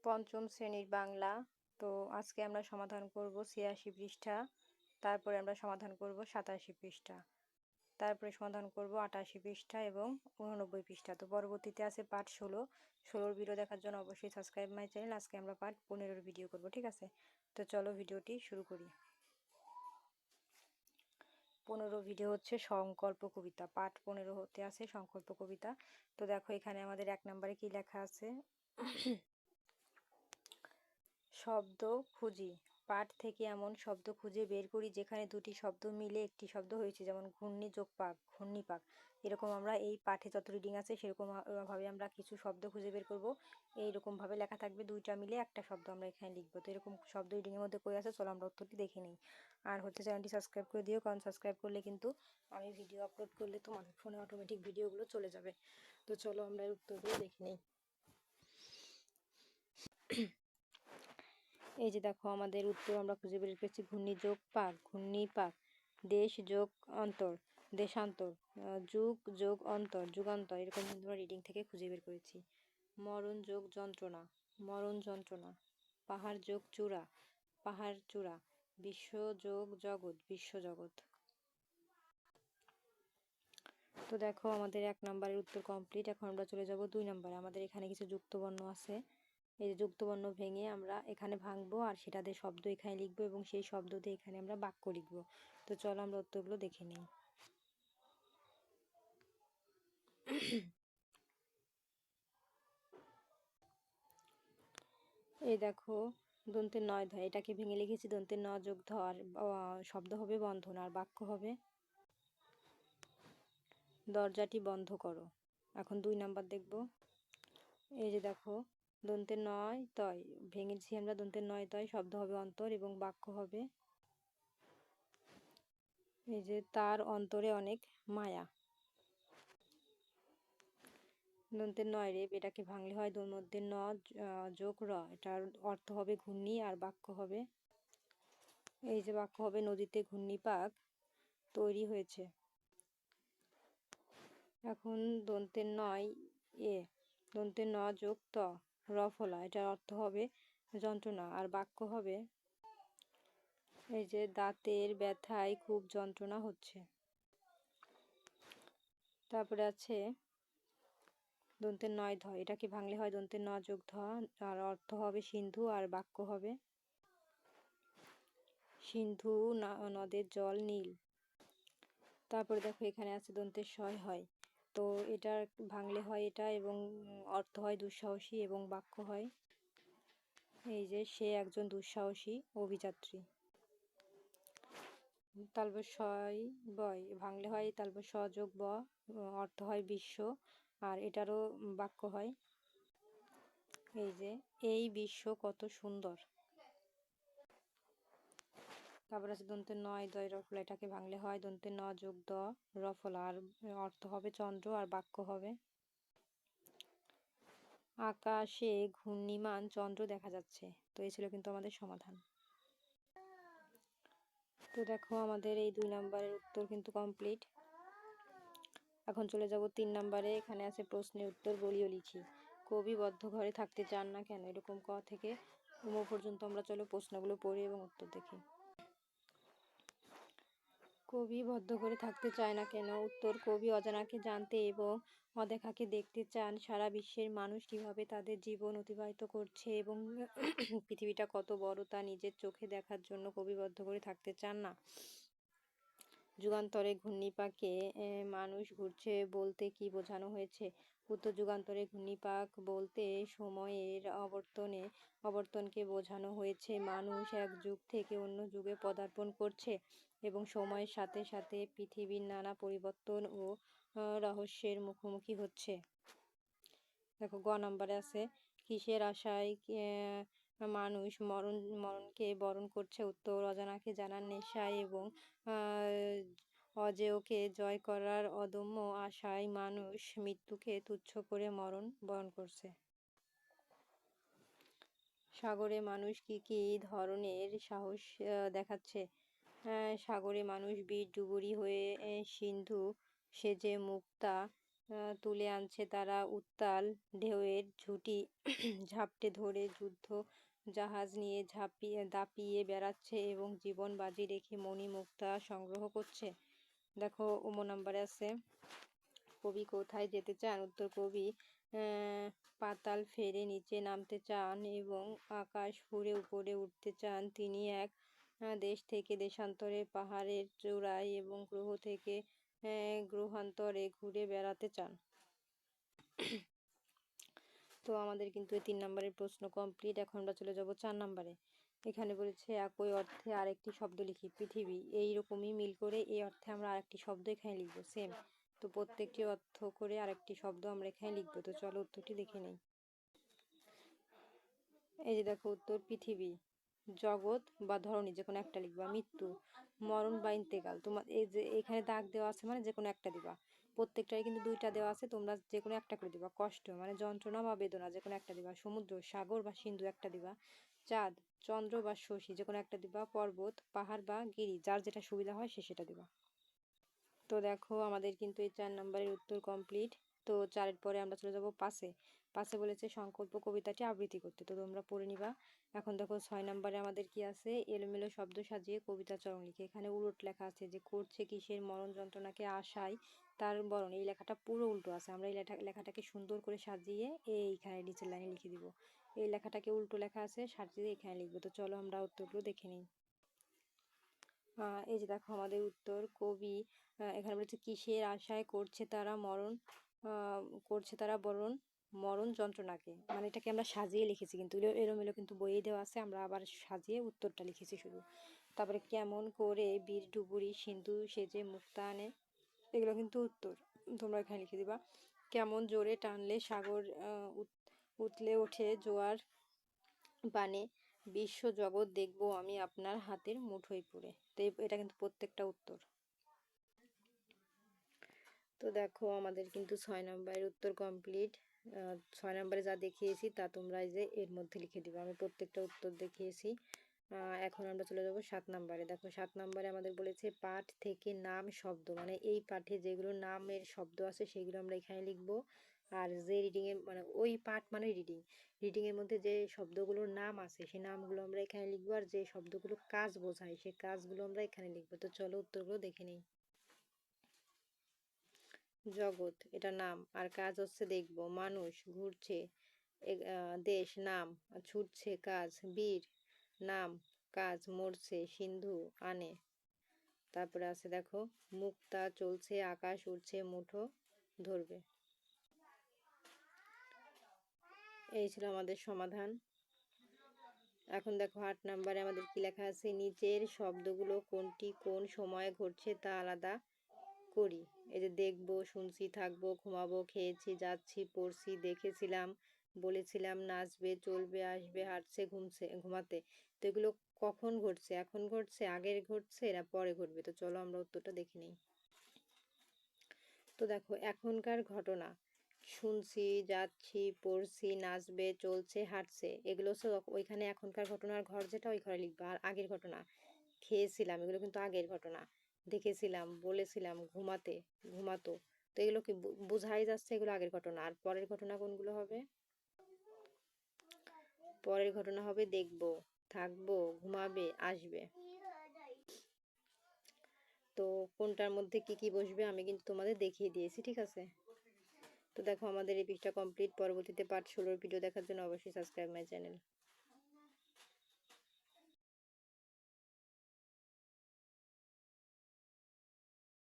পঞ্চম শ্রেণীর বাংলা। তো আজকে আমরা সমাধান করব ৮৬ পৃষ্ঠা, তারপরে আমরা সমাধান করব ৮৭ পৃষ্ঠা, তারপরে সমাধান করব ৮৮ পৃষ্ঠা এবং ৮৯ পৃষ্ঠা। তো পরবর্তীতে আছে পার্ট ১৬ ভিডিও দেখার জন্য অবশ্যই সাবস্ক্রাইব মাই চ্যানেল। আজকে আমরা পার্ট ১৫ ভিডিও করব, ঠিক আছে? তো চলো ভিডিওটি শুরু করি। ১৫ ভিডিও হচ্ছে সংকল্প কবিতা, পার্ট ১৫ হতে আছে সংকল্প কবিতা। তো দেখো এখানে আমাদের ১ নম্বরে কি লেখা আছে। শব্দ খুঁজি। পাঠ থেকে এমন শব্দ খুঁজে বের করি যেখানে দুটি শব্দ মিলে একটি শব্দ হয়েছে, যেমন ঘূর্ণিযোগ পাক, ঘূর্ণিপাক। এরকম আমরা এই পাঠে যত রিডিং আছে সেরকম ভাবে আমরা কিছু শব্দ খুঁজে বের করব। এইরকম ভাবে লেখা থাকবে, দুইটা মিলে একটা শব্দ আমরা এখানে লিখবো। তো এরকম শব্দ রিডিং এর মধ্যে কই আছে, চলো আমরা উত্তরটি দেখে নিই। আর হচ্ছে চ্যানেলটি সাবস্ক্রাইব করে দিও, কারণ সাবস্ক্রাইব করলে কিন্তু আমি ভিডিও আপলোড করলে তোমাদের ফোনে অটোমেটিক ভিডিওগুলো চলে যাবে। তো চলো আমরা এর উত্তরগুলো দেখে নিই। এই যে দেখো আমাদের উত্তর আমরা খুঁজে বের করেছি ঘূর্ণিযোগ পাক, ঘূর্ণিপাক। দেশ যোগ অন্তর, দেশান্তর। যুগ যোগ অন্তর, যুগান্তর। এরকম কিন্তু আমরা রিডিং থেকে খুঁজে বের করেছি। মরণ যোগ যন্ত্রণা, মরণ যন্ত্রণা। পাহাড় যোগ চূড়া, পাহাড় চূড়া। বিশ্ব যোগ জগৎ, বিশ্ব জগৎ। তো দেখো আমাদের ১ নম্বরের উত্তর কমপ্লিট। এখন আমরা চলে যাব ২ নম্বরে। আমাদের এখানে কিছু যুক্তবর্ণ আছে। এই যে যুক্তবর্ণ ভেঙে আমরা এখানে ভাঙবো আর সেটা দিয়ে শব্দ এখানে লিখবো এবং সেই শব্দ দিয়ে এখানে আমরা বাক্য লিখবো। তো চলো আমরা উত্তরগুলো দেখে নিই। এই দেখো দন্তের নয় ধ, এটাকে ভেঙে লিখেছি দন্তের ন যোগ ধ, আর শব্দ হবে বন্ধন আর বাক্য হবে দরজাটি বন্ধ করো। এখন ২ নাম্বার দেখব। এই যে দেখো দন্তের নয় তয় ভেঙেছি আমরা দন্তের নয় তয়, শব্দ হবে অন্তর এবং বাক্য হবে এই যে তার অন্তরে অনেক মায়া। দন্তের নয় রেপ, এটাকে ভাঙলে হয় মধ্যে ন যোগ র, এটার অর্থ হবে ঘূর্ণি আর বাক্য হবে এই যে বাক্য হবে নদীতে ঘূর্ণিপাক তৈরি হয়েছে। এখন দন্তের নয় এ, দন্তের ন যোগ ত র ফলা, এটার অর্থ হবে যন্ত্রণা আর বাক্য হবে এই যে দাঁতের ব্যথায় খুব যন্ত্রণা হচ্ছে। তারপরে আছে দন্তের নয় ধ, এটাকে ভাঙলে হয় দন্তের ন যোগ ধ, আর অর্থ হবে সিন্ধু আর বাক্য হবে সিন্ধু নদের জল নীল। তারপরে দেখো এখানে আছে দন্তের সয় হয়, তো এটার ভাঙলে হয় এটা এবং অর্থ হয় দুঃসাহসী এবং বাক্য হয় এই যে সে একজন দুঃসাহসী অভিযাত্রী। তালব্য সয় বয় ভাঙলে হয় তালব্য স যোগ ব, অর্থ হয় বিশ্ব আর এটারও বাক্য হয় এই যে এই বিশ্ব কত সুন্দর। তারপর আছে দন্তের নয় দয় রফলা, এটাকে ভাঙলে হয় দন্তের ন যোগ দ রফলা আর অর্থ হবে চন্দ্র আর বাক্য হবে আকাশে ঘূর্ণিমান চন্দ্র দেখা যাচ্ছে। তো এই ছিল কিন্তু আমাদের সমাধান। তো দেখো আমাদের এই ২ নম্বরের উত্তর কিন্তু কমপ্লিট। এখন চলে যাব ৩ নম্বরে। এখানে আছে প্রশ্নের উত্তর বলিও লিখি। কবি বদ্ধ ঘরে থাকতে চান না কেন? এরকম ক থেকে ম পর্যন্ত আমরা চলো প্রশ্নগুলো পড়ি এবং উত্তর দেখি। কবি বদ্ধ ঘরে থাকতে চায় না কেন? উত্তর, কবি অজানাকে জানতে এবং অদেখাকে দেখতে চান। সারা বিশ্বের মানুষ কিভাবে তাদের জীবন অতিবাহিত করছে এবং পৃথিবীটা কত বড় তা নিজের চোখে দেখার জন্য কবি বদ্ধ ঘরে থাকতে চান না। যুগান্তরে ঘূর্ণিপাকে মানুষ ঘুরছে বলতে কি বোঝানো হয়েছে? উত্তর, যুগান্তরে ঘূর্ণিপাক বলতে সময়ের অবর্তনকে বোঝানো হয়েছে। মানুষ এক যুগ থেকে অন্য যুগে পদার্পণ করছে এবং সময়ের সাথে সাথে পৃথিবীর নানা পরিবর্তন ও রহস্যের মুখোমুখি হচ্ছে। দেখো গ নম্বরে আছে কিসের আশায় মানুষ মরণকে বরণ করছে? উত্তর, অজানাকে জানার নেশায় এবং অজেয়কে জয় করার অদম্য আশায় মানুষ মৃত্যুকে তুচ্ছ করে মরণ বরণ করছে। সাগরে মানুষ কি কি ধরনের সাহস দেখাচ্ছে? সাগরে মানুষ বীর ডুবুরি হয়ে সিন্ধু সেজে মুক্তা তুলে আনছে তারা উত্তাল ঢেউয়ের ঝুঁটি ঝাপটে ধরে যুদ্ধ জাহাজ নিয়ে দাপিয়ে বেড়াচ্ছে এবং জীবন বাজি রেখে মণিমুক্তা সংগ্রহ করছে। দেখো নাম্বারে আছে, কবি কোথায় যেতে চান? উত্তর, কবি পাতাল ফেরে নিচে নামতে চান এবং আকাশ ফুঁড়ে উপরে উঠতে চান। তিনি এক দেশ থেকে দেশান্তরে, পাহাড়ের চূড়ায় এবং গ্রহ থেকে গ্রহান্তরে ঘুরে বেড়াতে চান। তো আমাদের কিন্তু এই 3 নম্বরের প্রশ্ন কমপ্লিট। এখন আমরা চলে যাব 4 নম্বরে। এখানে বলেছে একই অর্থে আরেকটি শব্দ লিখি। পৃথিবী, এইরকমই মিল করে এই অর্থে আমরা আরেকটি শব্দ এখানে লিখবো সেম। তো প্রত্যেকটি অর্থ করে আরেকটি শব্দ আমরা এখানে লিখবো। তো চলো উত্তরটি দেখে নেই। এই যে দেখো উত্তর, পৃথিবী, জগৎ বা ধরনী যে কোনো একটা লিখবা। মৃত্যু, মরণ বা ইন্তেকাল। তোমার এই যে এখানে দাগ দেওয়া আছে মানে যে কোনো একটা দিবা। প্রত্যেকটাই কিন্তু 2টা দেওয়া আছে, তোমরা যে কোনো একটা করে দিবা। কষ্ট মানে যন্ত্রণা বা বেদনা, যে কোনো একটা দিবা। সমুদ্র, সাগর বা সিন্ধু একটা দিবা। চাঁদ, চন্দ্র বা শশী, যে কোনো একটা দিবা। পর্বত, পাহাড় বা গিরি, যার যেটা সুবিধা হয় সে সেটা দিবা। তো দেখো আমাদের কিন্তু এই 4 নম্বরের উত্তর কমপ্লিট। তো 4-এর পরে আমরা চলে যাব 5-এ। 5-এ বলেছে সংকল্প কবিতাটি আবৃত্তি করতে। তো তোমরা পড়ে নিবা। এখন দেখো 6 নম্বরে আমাদের কি আছে, এলোমেলো শব্দ সাজিয়ে কবিতা চরণ লিখে। এখানে উলট লেখা আছে যে করছে কিসের মরণ যন্ত্রণাকে আশায় তার বরণ। এই লেখাটা পুরো উল্টো আছে। আমরা এই লেখাটাকে সুন্দর করে সাজিয়ে এইখানে নিচের লাইনে লিখে দিব। এই লেখাটাকে উল্টো লেখা আছে, সাজিয়ে এখানে লিখবো। তো চলো আমরা উত্তরগুলো দেখে নিই। এই যে দেখো আমাদের উত্তর, কবি এখানে বলেছে কিসের আশায় করছে তারা বরণ মরণ যন্ত্রণাকে। মানে এটাকে আমরা সাজিয়ে লিখেছি, কিন্তু এলোমেলো কিন্তু বইয়ে দেওয়া আছে, আমরা আবার সাজিয়ে উত্তরটা লিখেছি শুধু। তারপরে কেমন করে বীর ডুবুরি সিন্ধু সেজে মুক্তা আনে, এগুলো কিন্তু উত্তর, তোমরা এখানে লিখে দিবা। কেমন জোরে টানলে সাগর উতলে ওঠে জোয়ার বানে, বিশ্ব জগৎ দেখবো আমি আপনার হাতের মুঠোয় পুরে। তো এটা কিন্তু প্রত্যেকটা উত্তর। তো দেখো আমাদের কিন্তু 6 নম্বরের উত্তর কমপ্লিট। 6 নম্বরে যা দেখিয়েছি তা তোমরা এই যে এর মধ্যে লিখে দিবে। আমি প্রত্যেকটা উত্তর দেখিয়েছি। এখন আমরা চলে যাব 7 নম্বরে। দেখো 7 নম্বরে আমাদের বলেছে পাঠ থেকে নাম শব্দ, মানে এই পাঠে যেগুলো নামের শব্দ আছে সেগুলো আমরা এখানে লিখবো। আর যে রিডিং এর মানে ওই পাঠ মানে রিডিং এর মধ্যে যে শব্দগুলোর নাম আছে সেই নামগুলো আমরা এখানে লিখবো। আর যে শব্দগুলো কাজ বোঝায় সেই কাজগুলো আমরা এখানে লিখবো। তো চলো উত্তরগুলো দেখে নিই। জগৎ, এটা নাম, আর কাজ হচ্ছে দেখবো। মানুষ, ঘুরছে। দেশ, নাম, ছুটছে, কাজ। বীর, নাম, কাজ, মরছে। সিন্ধু, আনে। তারপরে আছে দেখো মুক্তা, চলছে, আকাশ উড়ছে, মুঠো ধরবে। এই ছিল আমাদের সমাধান। এখন দেখো 8 নম্বরে আমাদের কি লেখা আছে, নিচের শব্দগুলো কোনটি কোন সময়ে ঘটছে তা আলাদা করি। এই যে দেখবো, শুনছি, থাকবো, ঘুমাবো, খেয়েছি, যাচ্ছি, পড়ছি, দেখেছিলাম, বলেছিলাম, নাচবে, চলবে, আসবে, হাঁটছে, ঘুমাতে। তো এগুলো কখন ঘটছে? এখন ঘটছে, আগের ঘটছে, না পরে ঘটবে? তো চলো আমরা উত্তরটা দেখে নিই। তো দেখো এখনকার ঘটনা, শুনছি, যাচ্ছি, পড়ছি, নাচবে, চলছে, হাঁটছে, এগুলো ওইখানে এখনকার ঘটনার ঘর যেটা ওই ঘরে লিখবা। আর আগের ঘটনা, খেয়েছিলাম, এগুলো কিন্তু আগের ঘটনা। দেখেছিলাম, বলেছিলাম, ঘুমাতো। তো এগুলো কি বোঝাই যাচ্ছে এগুলো আগের ঘটনা। আর পরের ঘটনা কোনগুলো হবে? পরের ঘটনা হবে দেখবো, থাকবো, ঘুমাবে, আসবে। তো কোনটার মধ্যে কি কি বসবে আমি কিন্তু তোমাদের দেখিয়ে দিয়েছি, ঠিক আছে? তো দেখো আমাদের এই পেজটা কমপ্লিট। পরবর্তীতে পার্ট 16 ভিডিও দেখার জন্য অবশ্যই সাবস্ক্রাইব মাই চ্যানেল।